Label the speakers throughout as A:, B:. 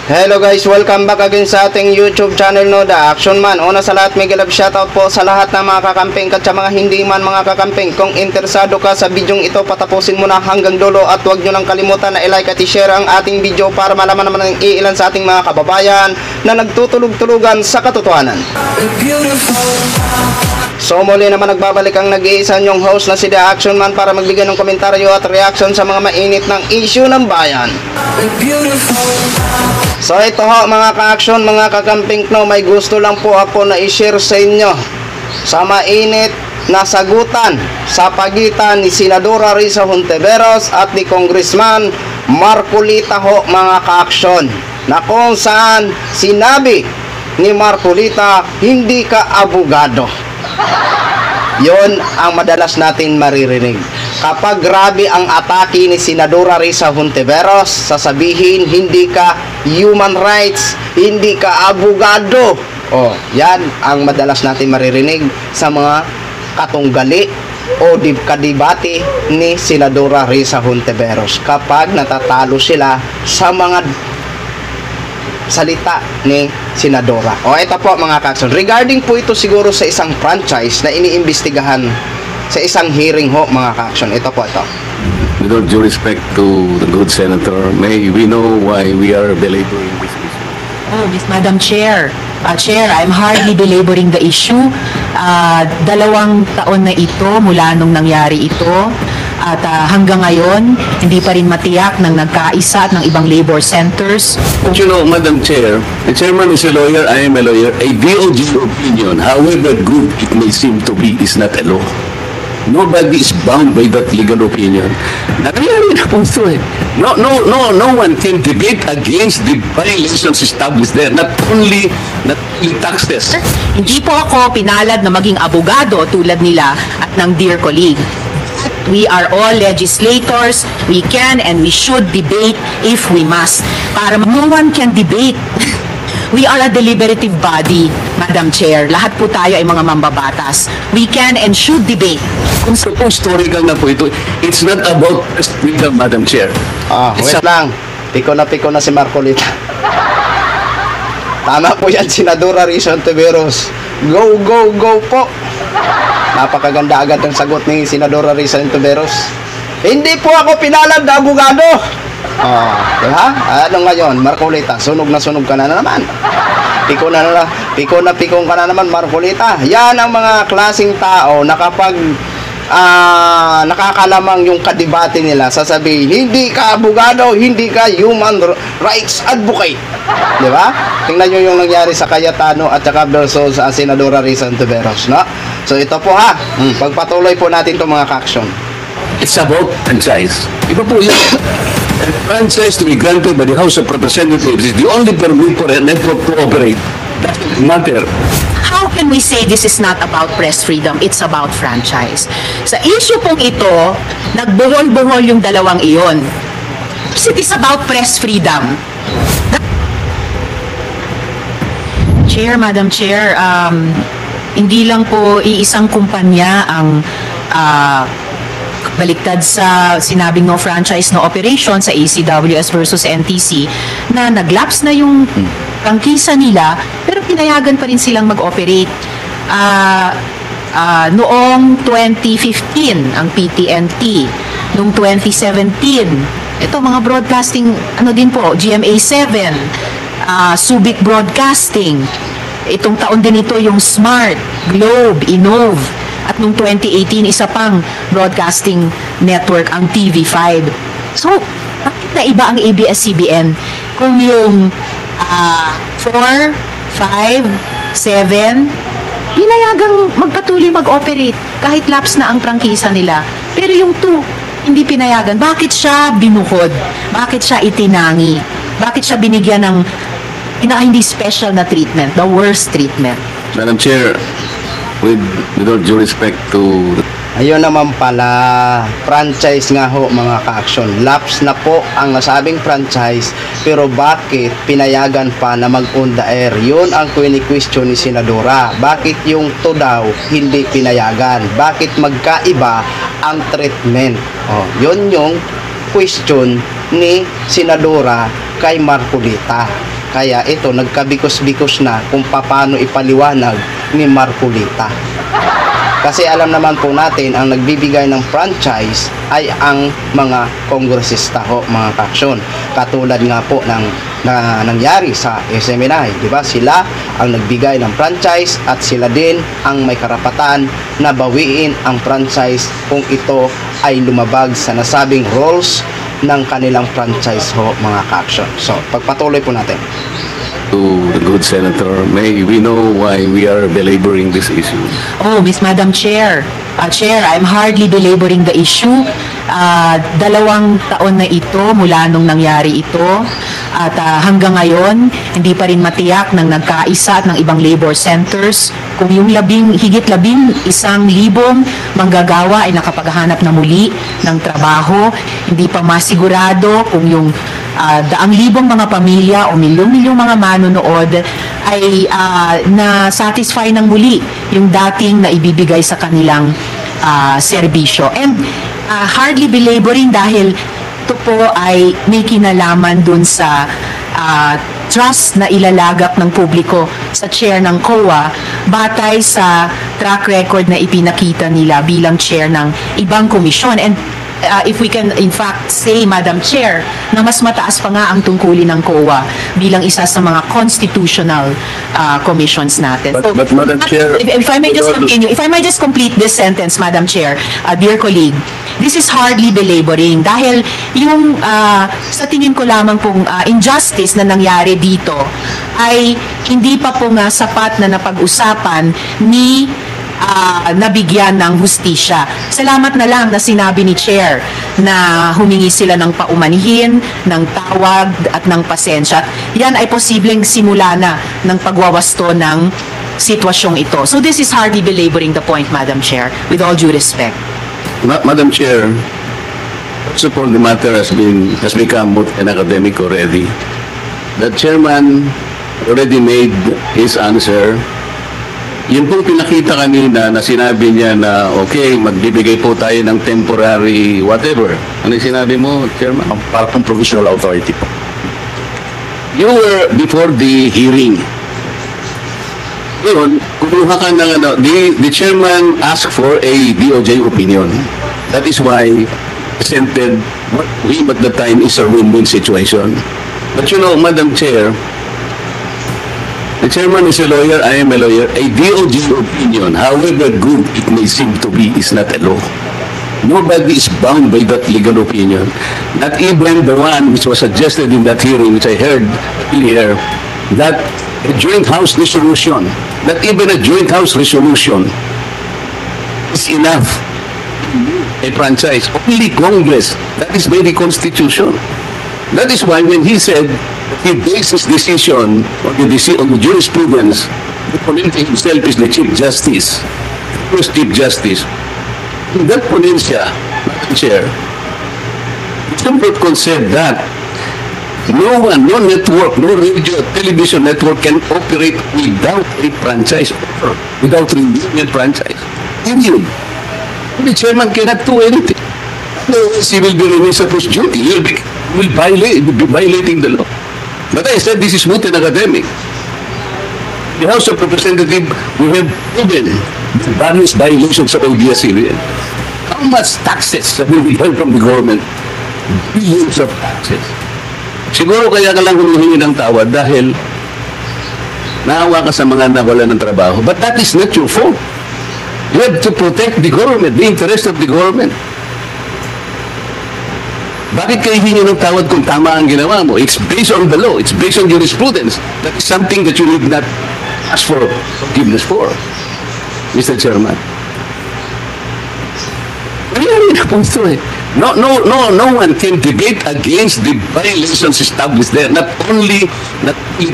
A: Hello guys, welcome back again sa ating YouTube channel, no, The Action Man. Una sa lahat, mega love shoutout po sa lahat ng mga kakamping at sa mga hindi man mga kakamping. Kung interesado ka sa bidyong ito, patapusin mo na hanggang dulo at huwag nyo nang kalimutan na i-like at i-share ang ating video para malaman naman ng iilan sa ating mga kababayan na nagtutulog-tulugan sa katotohanan. So muli naman nagbabalik ang nag-iisa nyong host na si The Action Man para magbigay ng komentaryo at reaction sa mga mainit ng issue ng bayan. So ito ho mga ka-action, mga kakamping, no, may gusto lang po ako na i-share sa inyo sa mainit na sagutan sa pagitan ni Senadora Risa Hontiveros at ni Congressman Marcolita ho mga ka-action, na kung saan sinabi ni Marcolita, hindi ka abogado. Yon ang madalas natin maririnig. Kapag grabe ang atake ni Senadora Risa Hontiveros, sasabihin hindi ka human rights, hindi ka abogado. Oh, yan ang madalas natin maririnig sa mga katunggali o kadibate ni Senadora Risa Hontiveros kapag natatalo sila sa mga salita ni Senadora. O ito po mga kakson, regarding po ito siguro sa isang franchise na iniimbestigahan sa isang hearing ho mga kakson. Ito po ito.
B: With all due respect to the good senator, may we know why we are belaboring this issue?
C: Oh, Miss Madam Chair. Chair, I'm hardly belaboring the issue. 2 taon na ito mula nung nangyari ito. At hanggang ngayon, hindi pa rin matiyak ng nagkaisa at ng ibang labor centers.
B: But you know, Madam Chair, the chairman is a lawyer, I am a lawyer. A DOJ opinion, however good it may seem to be, is not a law. Nobody is bound by that legal opinion. Nangyari na po ito eh. No one can debate against the violations established there. Not only taxes.
C: Hindi po ako pinalad na maging abogado tulad nila at ng dear colleague. We are all legislators. We can and we should debate if we must. Para no one can debate. We are a deliberative body, Madam Chair. Lahat po tayo ay mga mambabatas. We can and should debate.
B: Kung historical na po ito, it's not about freedom, Madam Chair.
A: Wait lang. Piko na si Marcolita. Tama po yan, Senadora Risa Hontiveros. Go, go, go po. Napakaganda agad ng sagot ni Senadora Risa Hontiveros. Hindi po ako pinalad na abogado. Diba? Ano ngayon, Marcolita, sunog ka na naman. Piko ka na naman, Marcolita. Yan ang mga klaseng tao na kapag nakakalamang yung kadibate nila, sasabihin, hindi ka abogado, hindi ka human rights advocate. Diba? Tingnan nyo yung nangyari sa Cayetano at saka versus sa Senadora Risa Hontiveros, no? So ito po ha, pagpatuloy po natin itong mga ka-action.
B: It's about franchise. Iba po yun. A franchise to be granted by the House of Representatives is the only permit for a network to operate. That doesn't matter.
C: How can we say this is not about press freedom? It's about franchise. Sa issue pong ito, nagbuhol-buhol yung dalawang iyon. It is about press freedom. Chair, Madam Chair, hindi lang po iisang kumpanya ang baliktad sa sinabing no franchise, no operation sa ACWS versus NTC na naglaps na yung prangkisa nila pero pinayagan pa rin silang mag-operate. Noong 2015 ang PTNT, noong 2017 ito mga broadcasting din po, GMA7, Subic Broadcasting, itong taon din ito yung Smart, Globe, Innov. At noong 2018, isa pang broadcasting network, ang TV5. So, bakit na iba ang ABS-CBN kung yung 4, 5, 7, pinayagang magpatuloy mag-operate kahit lapse na ang prangkisa nila. Pero yung 2, hindi pinayagan. Bakit siya binuhod? Bakit siya itinangi? Bakit siya binigyan ng hindi special na treatment, the worst treatment?
B: Madam Chair, with all due respect to...
A: Ayun naman pala, franchise nga ho mga ka-action. Lapse na po ang nasabing franchise, pero bakit pinayagan pa na mag-on the air? Yun ang question ni Senadora. Bakit yung to daw hindi pinayagan? Bakit magkaiba ang treatment? Yun yung question ni Senadora kay Marcolita. Kaya ito, nagkabikos-bikos na kung paano ipaliwanag ni Marcolita. Kasi alam naman po natin, ang nagbibigay ng franchise ay ang mga kongresista ho, mga kaaksyon. Katulad nga po ng nangyari sa SMNI, di ba? Sila ang nagbigay ng franchise at sila din ang may karapatan na bawiin ang franchise kung ito ay lumabag sa nasabing rules ng kanilang franchise ho, mga kaaksyon. So, pagpatuloy po natin.
B: To the good senator, may we know why we are belaboring this issue?
C: Oh, Miss Madam Chair. Chair, I'm hardly belaboring the issue. 2 taon na ito mula nung nangyari ito. At hanggang ngayon, hindi pa rin matiyak ng nagkaisa at ng ibang labor centers kung yung higit 11,000 manggagawa ay nakapaghanap na muli ng trabaho. Hindi pa masigurado kung yung daang libong mga pamilya o milyong-milyong mga manonood ay na-satisfy ng muli yung dating na ibibigay sa kanilang serbisyo. And hardly belaboring dahil ito po ay may kinalaman dun sa trust na ilalagak ng publiko sa chair ng COA batay sa track record na ipinakita nila bilang chair ng ibang komisyon. And if we can in fact say, Madam Chair, na mas mataas pa nga ang tungkulin ng COA bilang isa sa mga constitutional commissions natin.
B: But Madam Chair,
C: if I may just continue, if I may just complete this sentence, Madam Chair, dear colleague, this is hardly belaboring dahil yung sa tingin ko lamang pong injustice na nangyari dito ay hindi pa po nga sapat na napag-usapan ni nabigyan ng hustisya. Salamat na lang na sinabi ni Chair na humingi sila ng paumanhin, ng tawag at ng pasensya. Yan ay posibleng simula na ng pagwawasto ng sitwasyong ito. So this is hardly belaboring the point, Madam Chair, with all due respect.
B: Madam Chair, first of all, the matter has become an academic already. The chairman already made his answer. Yun po pinakita kanina na sinabi niya na okay, magbibigay po tayo ng temporary whatever. Ano yung sinabi mo, Chairman?
D: Parang provisional authority po.
B: You were before the hearing. Yun, kumuha ka ng the chairman asked for a DOJ opinion. That is why presented what we at the time is a win-win situation. But you know, Madam Chair, the chairman is a lawyer, I am a lawyer. A DOJ opinion, however good it may seem to be, is not a law. Nobody is bound by that legal opinion. Not even the one which was suggested in that hearing, which I heard earlier, that a joint house resolution, not even a joint house resolution is enough. A franchise, only Congress, that is by the Constitution. That is why when he said he based his decision on the jurisprudence, the ponente himself is the Chief Justice, first Chief Justice. In that ponencia, Madam Chair, the Supreme Court said that no network, no radio television network can operate without a franchise or without renewing a franchise. Period. The chairman cannot do anything. Otherwise, he will be remiss of his duty. He will be violating the law. But I said this is not an academic. The House of Representatives, we have proven various violations of ODSCBN. How much taxes have we held from the government? Billions of taxes. Siguro kaya ka lang humihingi ng tawad dahil naawa ka sa mga nawala ng trabaho. But that is not your fault. You have to protect the government, the interest of the government. Bakit kayo hingi ng tawad kung tama ang ginawa mo? It's based on the law. It's based on jurisprudence. That is something that you need not ask for forgiveness for, Mr. Chairman. No one can debate against the violations established there. Not only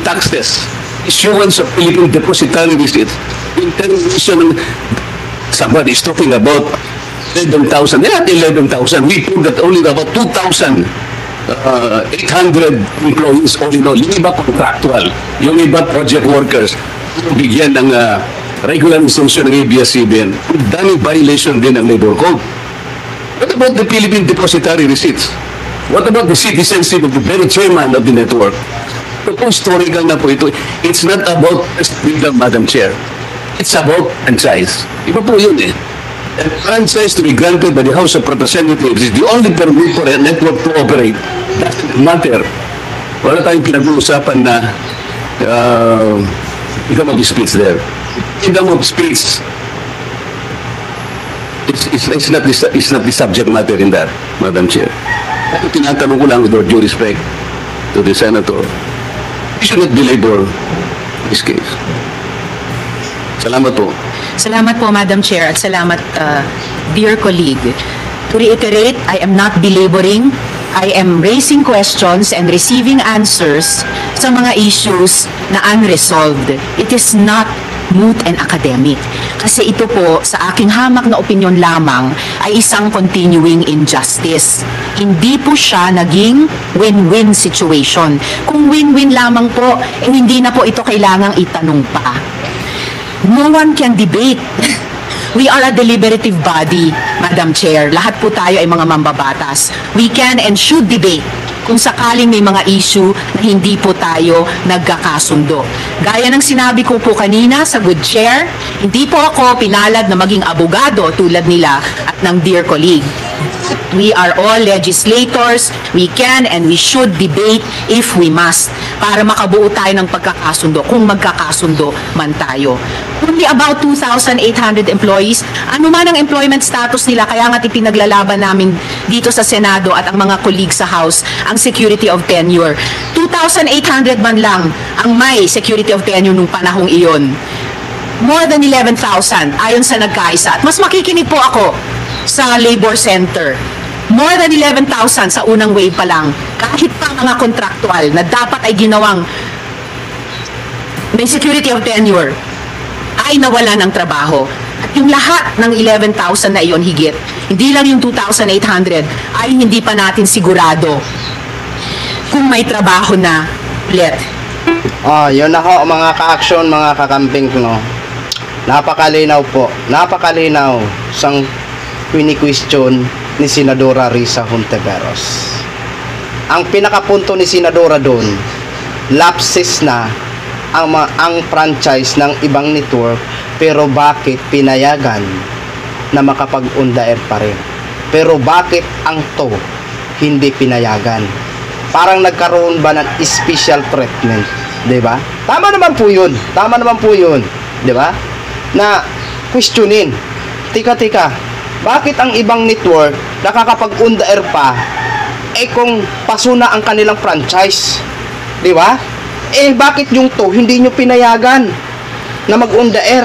B: taxes, issuance of Philippine depositary receipts, intervention. Somebody is talking about 11,000. They had 11,000. We proved that only about 2,800 employees only know. Yung iba contractual, yung iba project workers, bigyan ng regularization ng ABS-CBN. Daming violation din ng labor code. What about the Philippine depositary receipts? What about the citizenship of the very chairman of the network? Ito po, historical na po ito. It's not about freedom, Madam Chair. It's about franchise. Iba po yun eh. A franchise to be granted by the House of Representatives is the only permit for a network to operate. Doesn't matter. Wala tayong pinag-uusapan na freedom of speech there. Freedom of speech it's not the subject matter in that, Madam Chair. Pero tinatanong ko lang with all due respect to the Senator, we should not belabor this case. Salamat po.
C: Salamat po, Madam Chair, at salamat, dear colleague. To reiterate, I am not belaboring. I am raising questions and receiving answers sa mga issues na unresolved. It is not moot and academic. Kasi ito po, sa aking hamak na opinyon lamang, ay isang continuing injustice. Hindi po siya naging win-win situation. Kung win-win lamang po, hindi na po ito kailangang itanong pa. No one can debate. We are a deliberative body, Madam Chair. Lahat po tayo ay mga mambabatas. We can and should debate kung sakaling may mga issue na hindi po tayo nagkakasundo. Gaya ng sinabi ko po kanina sa good chair, hindi po ako pinalad na maging abogado tulad nila at ng dear colleague. We are all legislators. We can and we should debate if we must para makabuo tayo ng pagkakasundo kung magkakasundo man tayo. Only about 2,800 employees. Ano man ang employment status nila, kaya nga ipinaglalaban namin dito sa Senado at ang mga colleagues sa House ang security of tenure. 2,800 man lang ang may security of tenure nung panahong iyon. More than 11,000 ayon sa nagkaisa. At mas makikinig po ako sa labor center. More than 11,000 sa unang wave pa lang. Kahit pa mga contractual na dapat ay ginawang may security of tenure ay nawala ng trabaho. At yung lahat ng 11,000 na iyon higit, hindi lang yung 2,800 ay hindi pa natin sigurado kung may trabaho na ulit.
A: Yun na ho mga ka-action, mga kakamping, no. Napakalinaw po. Napakalinaw sang question ni Senadora Risa Hontiveros. Ang pinakapunto ni Senadora doon, lapses na ang franchise ng ibang network, pero bakit pinayagan na makapag-on-the-air pa rin? Pero bakit ang to hindi pinayagan? Parang nagkaroon ba ng special treatment, 'di ba? Tama naman po 'yun. Tama naman po 'yun, 'di ba? Na questionin. Tika, bakit ang ibang network nakakapag-on-the-air pa kung paso na ang kanilang franchise? 'Di ba? Bakit yung to hindi nyo pinayagan na mag-on-the-air?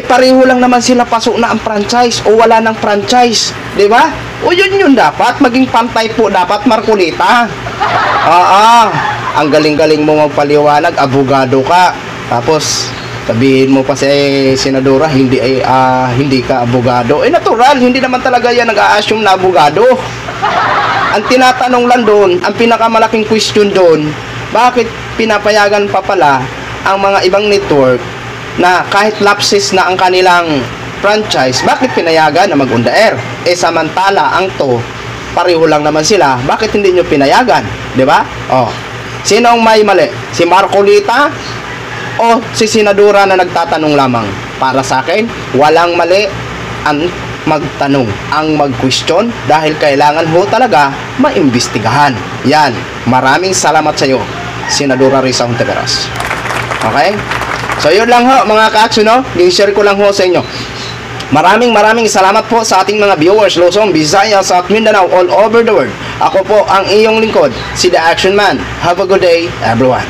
A: Pareho lang naman sila, paso na ang franchise o wala ng franchise, 'di ba? O yun dapat maging pantay po dapat, Marcolita. Ang galing-galing mo magpaliwanag, abogado ka. Tapos sabihin mo pa si Senadora hindi ka abogado. Natural, hindi naman talaga yan nag-a-assume na abogado. Ang tinatanong lang doon, ang pinakamalaking question doon, bakit pinapayagan pa pala ang mga ibang network na kahit lapses na ang kanilang franchise, bakit pinayagan na mag-on-the-air? Samantala ang to, pareho lang naman sila, bakit hindi nyo pinayagan? 'Di ba? Sino ang may mali? Si Marcolita o si Senadora na nagtatanong lamang? Para sa akin, walang mali ang magtanong, ang mag-question, dahil kailangan ho talaga maimbestigahan. Yan. Maraming salamat sa iyo, Senadora Risa Hontiveros. Okay? So yun lang ho mga ka-action, no? I-share ko lang ho sa inyo. Maraming salamat po sa ating mga viewers, Luzon, Visayas at Mindanao, all over the world. Ako po ang iyong lingkod, si The Action Man. Have a good day, everyone.